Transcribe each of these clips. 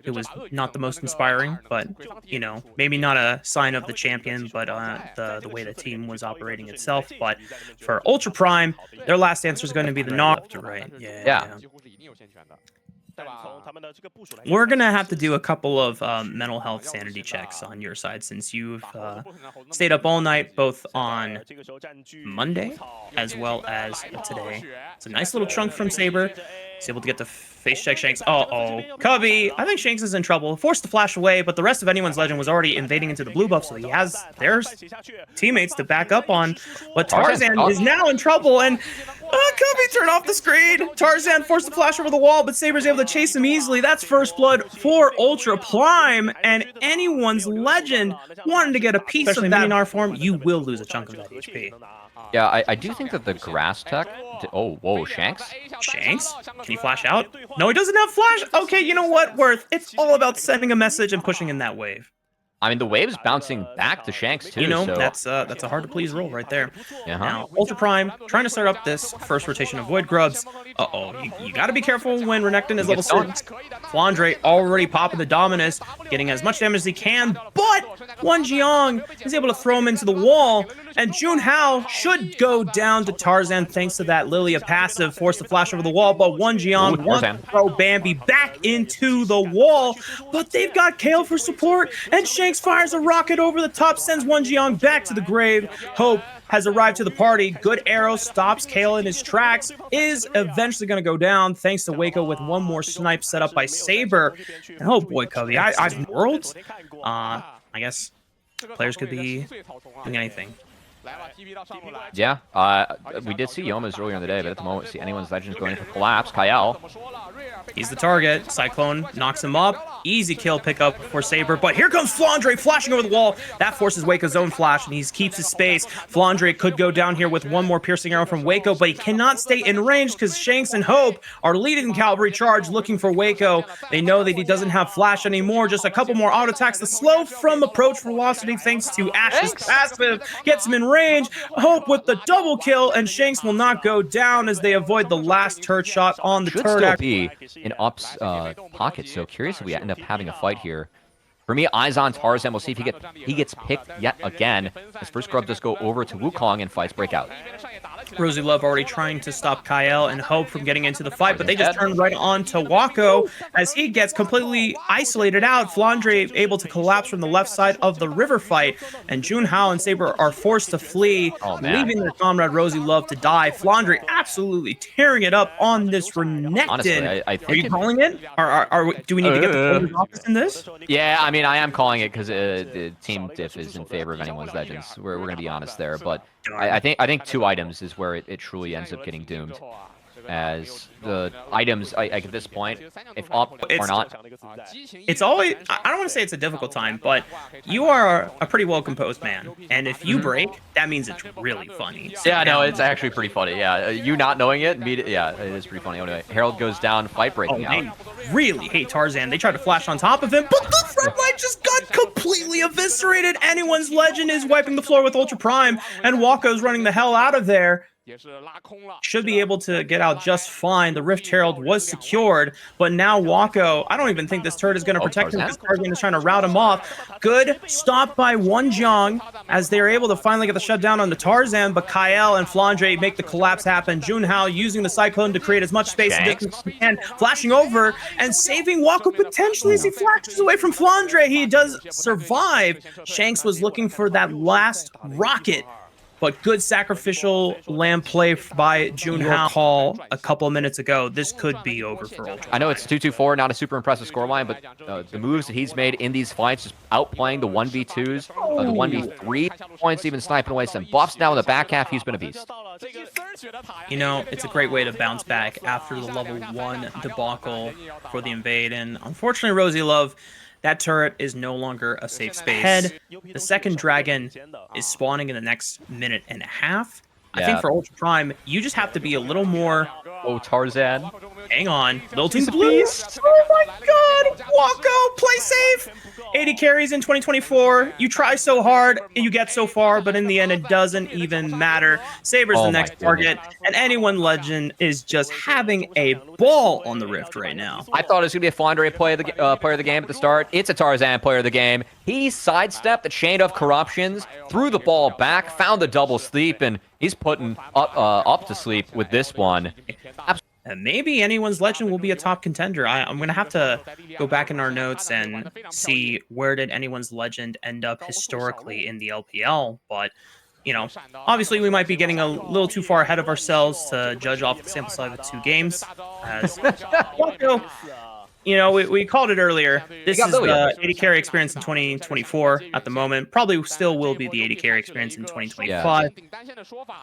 It was not the most inspiring, but, you know, maybe not a sign of the champion, but the way the team was operating itself. But for Ultra Prime, their last answer is going to be the knock left to right. Yeah. Yeah. We're going to have to do a couple of mental health sanity checks on your side since you've stayed up all night, both on Monday as well as today. It's a nice little chunk from Saber. He's able to get the face check Shanks. Uh-oh. Cubby, I think Shanks is in trouble. Forced to flash away, but the rest of anyone's legend was already invading into the blue buff, so he has their teammates to back up on. But Tarzan is now in trouble, and Cubby turned off the screen. Tarzan forced to flash over the wall, but Saber's able to chase him easily. That's first blood for Ultra Prime, and anyone's legend wanting to get a piece of that in our form, you will lose a chunk of that HP. Yeah, I do think that the grass tech... Oh, whoa, Shanks? Shanks? Can he flash out? No, he doesn't have flash. Okay, you know what, Worth? It's all about sending a message and pushing in that wave. I mean, the wave's bouncing back to Shanks, too. You know, so... that's a hard-to-please roll right there. Now, Ultra Prime, trying to start up this first rotation of Void Grubs. Uh-oh, you gotta be careful when Renekton is level 6. Flandre already popping the Dominus, getting as much damage as he can, but Won Jiang is able to throw him into the wall, and Jun Hao should go down to Tarzan thanks to that Lilia passive, forced to flash over the wall, but Won Jiang wants to throw Bambi back into the wall, but they've got Kale for support, and Shanks fires a rocket over the top, sends Won Jiang back to the grave. Hope has arrived to the party. Good arrow stops Kale in his tracks, is eventually going to go down thanks to Waco with one more snipe set up by Saber. And oh boy, Covey, I've worlds. I guess players could be doing anything. Yeah, we did see Yoma's earlier in the day, but at the moment, we see anyone's legends going for collapse. Kyle. He's the target. Cyclone knocks him up. Easy kill pickup for Saber, but here comes Flandre flashing over the wall. That forces Waco's own flash, and he keeps his space. Flandre could go down here with one more piercing arrow from Waco, but he cannot stay in range because Shanks and Hope are leading the cavalry charge looking for Waco. They know that he doesn't have flash anymore. Just a couple more auto attacks. The slow from approach velocity thanks to Ash's passive gets him in range. Hope with the double kill, and Shanks will not go down as they avoid the last turret shot on the turret. Should still be in Up's pocket, so curious if we end up having a fight here. For me, eyes on Tarzan. We'll see if he gets picked yet again. His first grub does go over to Wukong, and fights break out. Rosie Love already trying to stop Kyle and Hope from getting into the fight, but they just turn right on to Wako as he gets completely isolated out. Flandre able to collapse from the left side of the river fight, and Jun Hao and Saber are forced to flee, leaving their comrade Rosie Love to die. Flandre absolutely tearing it up on this Renekton. Honestly, I think are you calling it? Do we need to get the office in this? Yeah, I mean, I am calling it because the team diff is in favor of anyone's legends. We're going to be honest there, but I think 2 items is where it truly ends up getting doomed. As the items, at this point, if up or not. It's always, I don't want to say it's a difficult time, but you are a pretty well-composed man. And if you break, that means it's really funny. So yeah, no, it's actually pretty funny. Yeah, you not knowing it, yeah, it is pretty funny. Anyway, Herald goes down, fight breaking out. They really hate Tarzan. They tried to flash on top of him, but the front line just got completely eviscerated. Anyone's legend is wiping the floor with Ultra Prime, and Waco's running the hell out of there. Should be able to get out just fine. The Rift Herald was secured, but now Wako, I don't even think this turret is going to protect him because Tarzan is trying to rout him off. Good stop by Won Jiang as they're able to finally get the shutdown on the Tarzan, but Kyle and Flandre make the collapse happen. Jun Hao using the Cyclone to create as much space and distance as he can, flashing over and saving Wako potentially as he flashes away from Flandre. He does survive. Shanks was looking for that last rocket, but good sacrificial lamb play by Jun Hao call a couple of minutes ago. This could be over for Ultra. I know it's 2-2-4, not a super impressive scoreline, but the moves that he's made in these fights, just outplaying the 1v2s, the 1v3 points, even sniping away some buffs. Now in the back half, he's been a beast. You know, it's a great way to bounce back after the level 1 debacle for the invade. And unfortunately, Rosie Love, that turret is no longer a safe space. The second dragon is spawning in the next minute and a half. I think for Ultra Prime, you just have to be a little more... Oh, Tarzan. Hang on. Lilting's Blue. Oh my god! Wako, play safe! life. 80 carries in 2024. You try so hard, you get so far, but in the end, it doesn't even matter. Saber's the next target, and anyone legend is just having a ball on the Rift right now. I thought it was going to be a Flandre player of the game at the start. It's a Tarzan player of the game. He sidestepped the chain of corruptions, threw the ball back, found the double sleep, and he's putting up to sleep with this one. And maybe anyone's legend will be a top contender. I'm going to have to go back in our notes and see where did anyone's legend end up historically in the LPL. But, you know, obviously we might be getting a little too far ahead of ourselves to judge off the sample size of 2 games. As you know, we called it earlier. This is the 80 carry experience in 2024 at the moment. Probably still will be the 80 carry experience in 2025.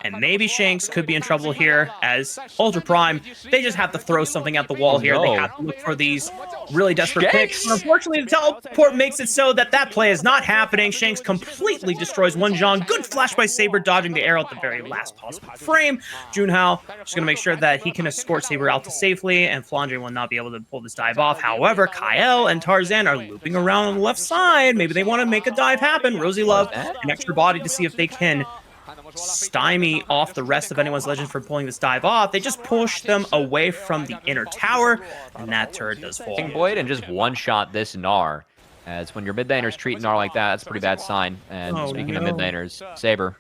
And maybe Shanks could be in trouble here as Ultra Prime. They just have to throw something at the wall here. They have to look for these really desperate picks. Unfortunately, the teleport makes it so that play is not happening. Shanks completely destroys Wonjong. Good flash by Saber, dodging the arrow at the very last possible frame. Junhao just going to make sure that he can escort Saber out to safely, and Flandre will not be able to pull this dive off. However, Kyle and Tarzan are looping around on the left side. Maybe they want to make a dive happen. Rosie Love, an extra body to see if they can stymie off the rest of anyone's legend for pulling this dive off. They just push them away from the inner tower, and that turret does fall. Blade and just one-shot this Gnar. As when your mid laners treat Gnar like that, that's a pretty bad sign. And speaking of mid laners, Saber.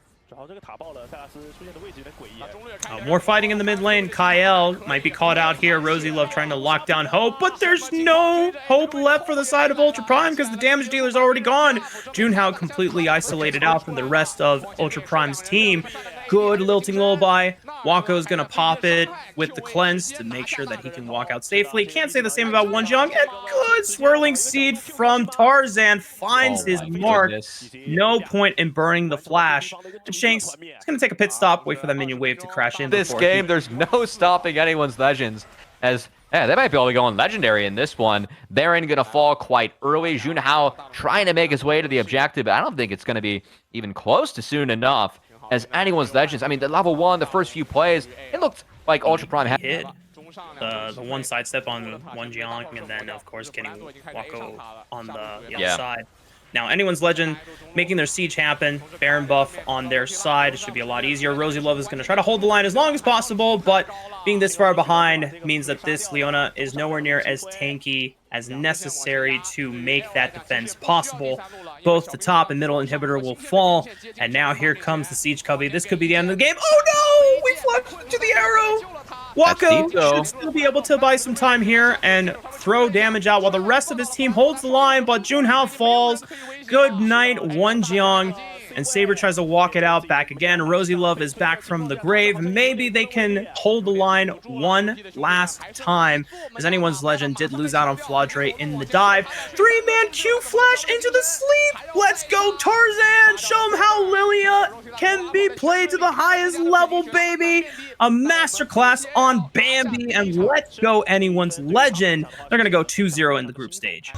More fighting in the mid lane. Kyle might be caught out here. Rosie Love trying to lock down Hope, but there's no hope left for the side of Ultra Prime because the damage dealer's already gone. Junhao completely isolated out from the rest of Ultra Prime's team. Good lilting lullaby. Wako's gonna pop it with the cleanse to make sure that he can walk out safely. Can't say the same about Wonjong. And good swirling seed from Tarzan finds his mark. No point in burning the flash. And Shanks is gonna take a pit stop, wait for that minion wave to crash in. This game, there's no stopping anyone's legends. As they might be able to go on legendary in this one. Baron gonna fall quite early. Junhao trying to make his way to the objective, but I don't think it's gonna be even close to soon enough. As anyone's legends, I mean, the level 1, the first few plays, it looked like Ultra Prime had hit the one sidestep on Wonjong, and then of course getting Wako on the other side. Now, anyone's legend making their siege happen. Baron buff on their side. It should be a lot easier. Rosie Love is going to try to hold the line as long as possible, but being this far behind means that this Leona is nowhere near as tanky as necessary to make that defense possible. Both the top and middle inhibitor will fall, and now here comes the siege cubby. This could be the end of the game. Oh no! We flushed to the arrow! Wako should still be able to buy some time here and throw damage out while the rest of his team holds the line, but Junhao falls. Good night, Wonjong. And Saber tries to walk it out back again. Rosie Love is back from the grave. Maybe they can hold the line one last time, as anyone's legend did lose out on Flandre in the dive. 3-man Q flash into the sleep. Let's go, Tarzan. Show them how Lilia can be played to the highest level, baby. A masterclass on Bambi, and let's go, anyone's legend. They're going to go 2-0 in the group stage.